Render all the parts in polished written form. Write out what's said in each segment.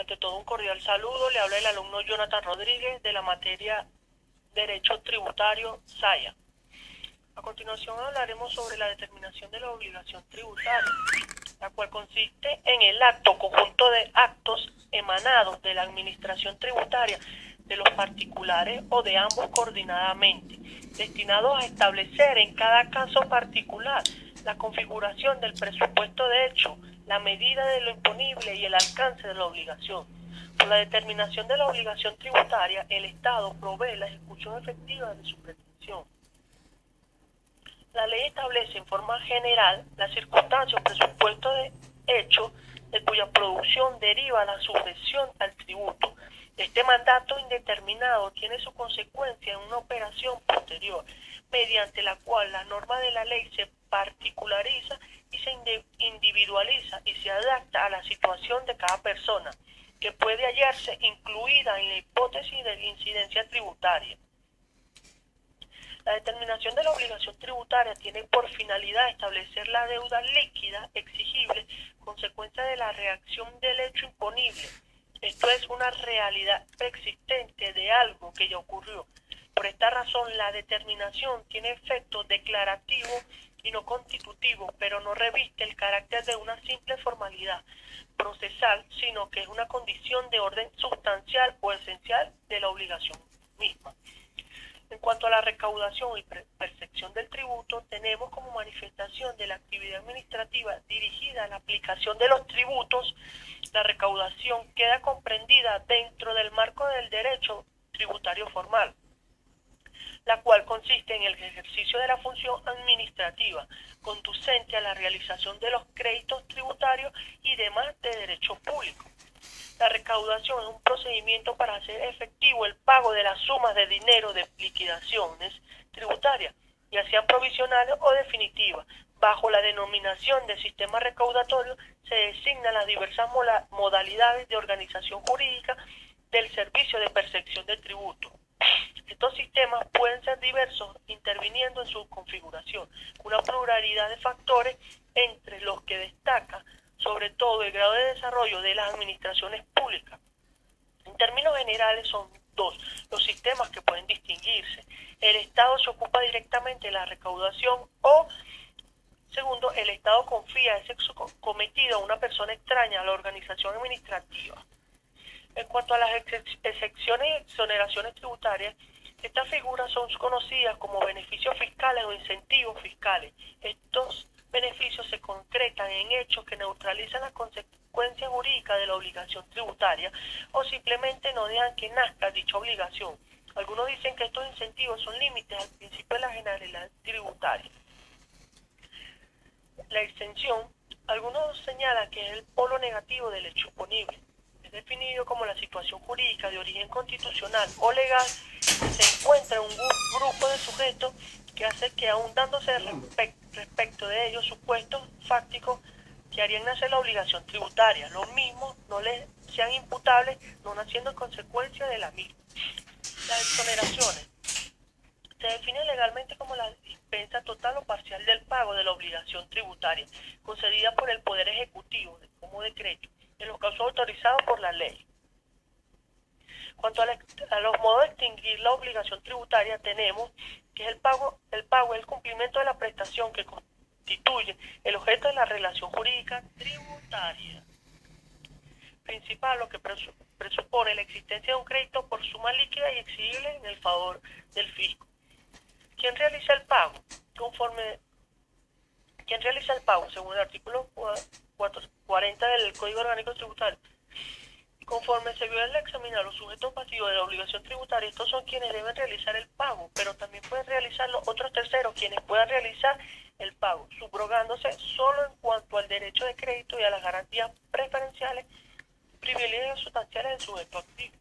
Ante todo, un cordial saludo. Le habla el alumno Jonathan Rodríguez de la materia Derecho Tributario SAYA. A continuación hablaremos sobre la determinación de la obligación tributaria, la cual consiste en el acto conjunto de actos emanados de la administración tributaria de los particulares o de ambos coordinadamente, destinados a establecer en cada caso particular la configuración del presupuesto de hecho, la medida de lo imponible y el alcance de la obligación. Por la determinación de la obligación tributaria, el Estado provee la ejecución efectiva de su pretensión. La ley establece en forma general las circunstancias o presupuesto de hecho de cuya producción deriva la sujeción al tributo. Este mandato indeterminado tiene su consecuencia en una operación posterior, mediante la cual la norma de la ley se particulariza y se individualiza y se adapta a la situación de cada persona, que puede hallarse incluida en la hipótesis de incidencia tributaria. La determinación de la obligación tributaria tiene por finalidad establecer la deuda líquida exigible, consecuencia de la reacción del hecho imponible. Esto es una realidad preexistente de algo que ya ocurrió. Por esta razón, la determinación tiene efecto declarativo y no constitutivo, pero no reviste el carácter de una simple formalidad procesal, sino que es una condición de orden sustancial o esencial de la obligación misma. En cuanto a la recaudación y percepción del tributo, tenemos como manifestación de la actividad administrativa dirigida a la aplicación de los tributos. La recaudación queda comprendida dentro del marco del derecho tributario formal, la cual consiste en el ejercicio de la función administrativa conducente a la realización de los créditos tributarios y demás de derecho público. La recaudación es un procedimiento para hacer efectivo el pago de las sumas de dinero de liquidaciones tributarias, ya sean provisionales o definitivas. Bajo la denominación de sistema recaudatorio se designan las diversas modalidades de organización jurídica del servicio de percepción del tributo. Estos sistemas pueden ser diversos, interviniendo en su configuración una pluralidad de factores, entre los que destaca sobre todo el grado de desarrollo de las administraciones públicas. En términos generales son dos los sistemas que pueden distinguirse. El Estado se ocupa directamente de la recaudación o, segundo, el Estado confía ese cometido a una persona extraña a la organización administrativa. En cuanto a las excepciones y exoneraciones tributarias, estas figuras son conocidas como beneficios fiscales o incentivos fiscales. Estos beneficios se concretan en hechos que neutralizan las consecuencias jurídicas de la obligación tributaria o simplemente no dejan que nazca dicha obligación. Algunos dicen que estos incentivos son límites al principio de la generalidad tributaria. La exención, algunos señalan que es el polo negativo del hecho imponible. Es definido como la situación jurídica de origen constitucional o legal que se encuentra en un grupo de sujetos que hace que, aun dándose respecto de ellos supuestos fácticos que harían nacer la obligación tributaria, los mismos no les sean imputables, no naciendo en consecuencia de la misma. Las exoneraciones se definen legalmente como la dispensa total o parcial del pago de la obligación tributaria concedida por el Poder Ejecutivo como decreto en los casos autorizados por la ley. Cuanto a los modos de extinguir la obligación tributaria, tenemos que es el pago es el cumplimiento de la prestación que constituye el objeto de la relación jurídica tributaria principal, lo que presupone la existencia de un crédito por suma líquida y exigible en el favor del fisco. ¿Quién realiza el pago? Según el artículo 40 del Código Orgánico Tributario. Conforme se vio al examinar los sujetos pasivos de la obligación tributaria, estos son quienes deben realizar el pago, pero también pueden realizarlo otros terceros, quienes puedan realizar el pago, subrogándose solo en cuanto al derecho de crédito y a las garantías preferenciales, privilegios sustanciales del sujeto activo.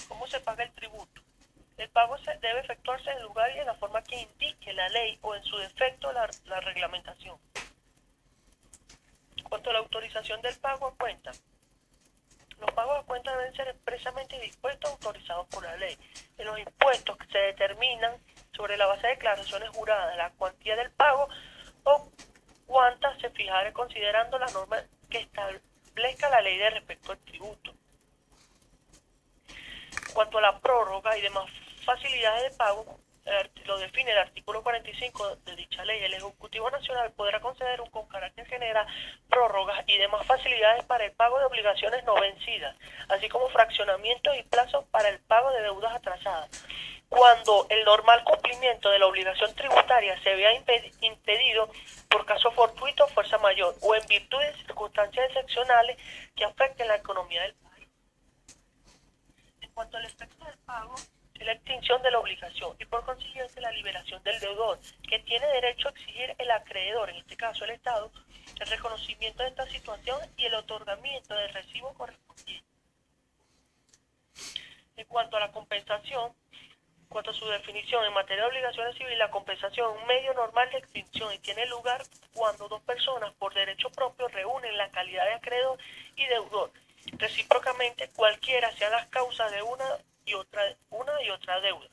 ¿Cómo se paga el tributo? El pago debe efectuarse en el lugar y en la forma que indique la ley o, en su defecto, la reglamentación. En cuanto a la autorización del pago a cuenta, los pagos a cuenta deben ser expresamente dispuestos o autorizados por la ley. En los impuestos que se determinan sobre la base de declaraciones juradas, la cuantía del pago o cuánta se fijará considerando la norma que establezca la ley de respecto al tributo. cuanto a la prórroga y demás facilidades de pago, lo define el artículo 45 de dicha ley. El Ejecutivo Nacional podrá conceder con carácter general prórrogas y demás facilidades para el pago de obligaciones no vencidas, así como fraccionamientos y plazos para el pago de deudas atrasadas, cuando el normal cumplimiento de la obligación tributaria se vea impedido por caso fortuito, fuerza mayor o en virtud de circunstancias excepcionales que afecten la economía del país. En cuanto al efecto del pago, es la extinción de la obligación y por consiguiente la liberación del deudor, que tiene derecho a exigir el acreedor, en este caso el Estado, el reconocimiento de esta situación y el otorgamiento del recibo correspondiente. En cuanto a la compensación, en cuanto a su definición en materia de obligaciones civiles, la compensación es un medio normal de extinción y tiene lugar cuando dos personas por derecho propio reúnen la calidad de acreedor y deudor, recíprocamente cualquiera sean las causas de una y otra deuda.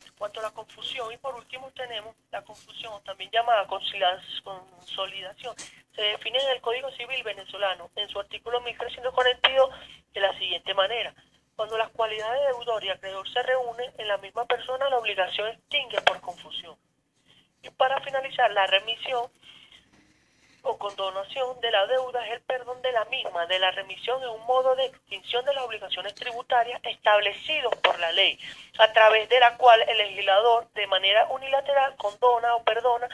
En cuanto a la confusión, y por último tenemos la confusión, también llamada consolidación, se define en el Código Civil venezolano, en su artículo 1342, de la siguiente manera: cuando las cualidades de deudor y acreedor se reúnen en la misma persona, la obligación extingue por confusión. Y para finalizar, la remisión o condonación de la deuda es el perdón de la misma. De la remisión es un modo de extinción de las obligaciones tributarias establecidos por la ley, a través de la cual el legislador de manera unilateral condona o perdona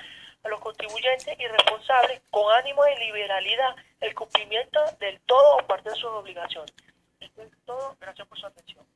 a los contribuyentes irresponsables con ánimo de liberalidad el cumplimiento del todo o parte de sus obligaciones. Esto es todo. Gracias por su atención.